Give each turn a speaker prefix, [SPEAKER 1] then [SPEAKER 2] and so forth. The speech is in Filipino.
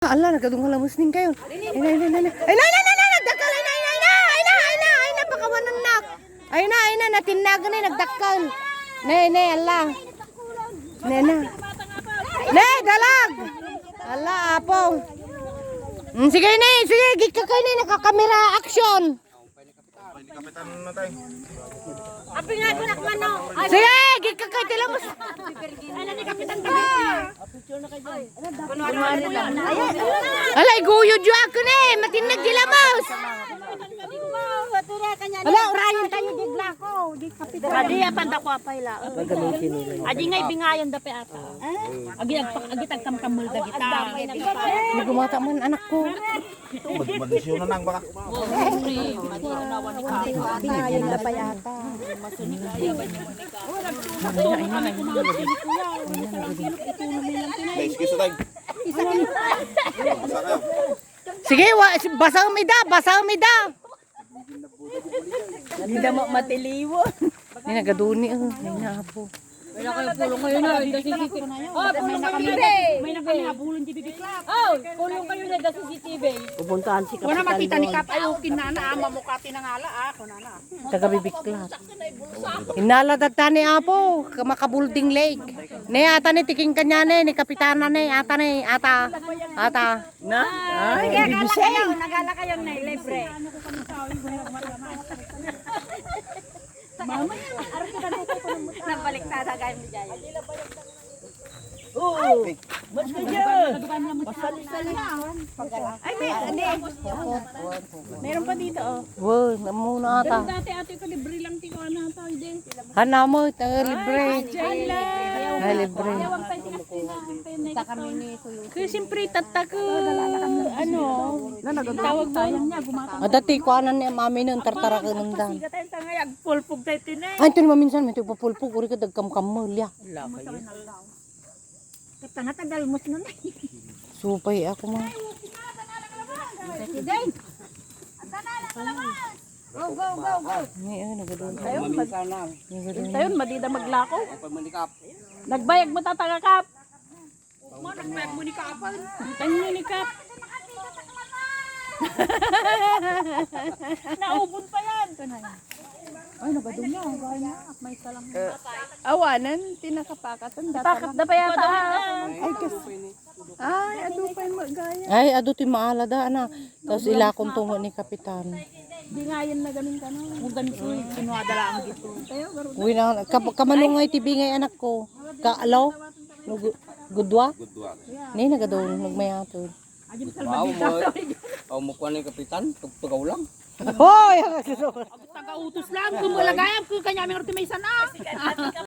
[SPEAKER 1] Allah, nagadungalamos din kayo. Ay na, nagdakal. Ay na, pakawanan na. Ay na, natinagan na, nagdakal. Ne, Allah. Ne, dalag. Allah, apo. Sige, gikakay na, nakakamera action.
[SPEAKER 2] Kapitan na tayo.
[SPEAKER 3] Abi nga ko nakmano.
[SPEAKER 1] Sige, gikakay tilamos.
[SPEAKER 3] Ano ni kapitan ka?
[SPEAKER 1] Ala, iguyod yung ako na eh. Matinag dilamos. Ala, urayan tayo digla ko.
[SPEAKER 3] Adi apan da ko apay la. Adi ngay bingayon da pe ata. Agi tagkamkamul da kita.
[SPEAKER 1] Hindi gumata man anak ko.
[SPEAKER 2] Magisyo na nang baka.
[SPEAKER 1] Bingayon na pa yata.
[SPEAKER 2] Excuse tayo.
[SPEAKER 1] Sige, basang mida.
[SPEAKER 3] Hindi na matiliwo.
[SPEAKER 1] Hindi nagaduni. Hindi na po.
[SPEAKER 3] May nakapulong kayo na. Oh, pulong kami. May nakahabulong di bibiklat. Oh, pulong kayo na da CCTV.
[SPEAKER 1] Pupuntahan si
[SPEAKER 3] Wala makita ni Kap ayukin na ama mo ka tinangala kunana.
[SPEAKER 1] Tagabibiklat. Inala data ni Apo, makabulding lake. Ne ata ni tiking kanya ni kapitana ni ata. Na? Ay,
[SPEAKER 3] Nagala kayo na libre. Mama yan. Nabaliktara kayo mo dyan.
[SPEAKER 1] Oo.
[SPEAKER 3] Ay, hindi. Meron pa dito, oh.
[SPEAKER 1] Wow, namuna ata.
[SPEAKER 3] Dati ate ko libre lang tiko na ito.
[SPEAKER 1] Hana mo, libre. Ay, libre.
[SPEAKER 3] Kasi siyempre tatak tawag sayang niya gumata.
[SPEAKER 1] Dati ko anan ni mami nun, tartara ka nun dan.
[SPEAKER 3] Sigat tayo tangayag pulpog tayo tinay.
[SPEAKER 1] Ay, ito naman minsan, may tupapulpo, kuri ka dagkam-kamul, ya.
[SPEAKER 3] Tanga-tagal mo nun.
[SPEAKER 1] Supay ako ma.
[SPEAKER 3] Go.
[SPEAKER 1] Ay, nagadun.
[SPEAKER 3] Tayon, madida maglakaw. Nagbayag mo tataga kap. Nagbayag mo ni kapan. Tanyo ni kap. Naubon pa yan. Ay, nagadun niya. May salang.
[SPEAKER 4] Awanan, tinakapakatan.
[SPEAKER 3] Pakat na pa yata.
[SPEAKER 4] Ay, kasi. Ay, ado pa yung magaya.
[SPEAKER 1] Ay, ado ti maalada na. Tapos ilakon tungo ni kapitan.
[SPEAKER 3] Di nga yan na ganun ka no. Kung ganito, sinuadala ang gito.
[SPEAKER 1] Uy na, kamanungay tibingay anak ko. Kaalaw? Gudwa? Ni nagadun, nagmayatod.
[SPEAKER 5] Mau mo kuha ni kapitan, tugtugaw lang.
[SPEAKER 1] Hoy!
[SPEAKER 3] Taga-utos lang. Kung malagayam, kung kanya may may sana.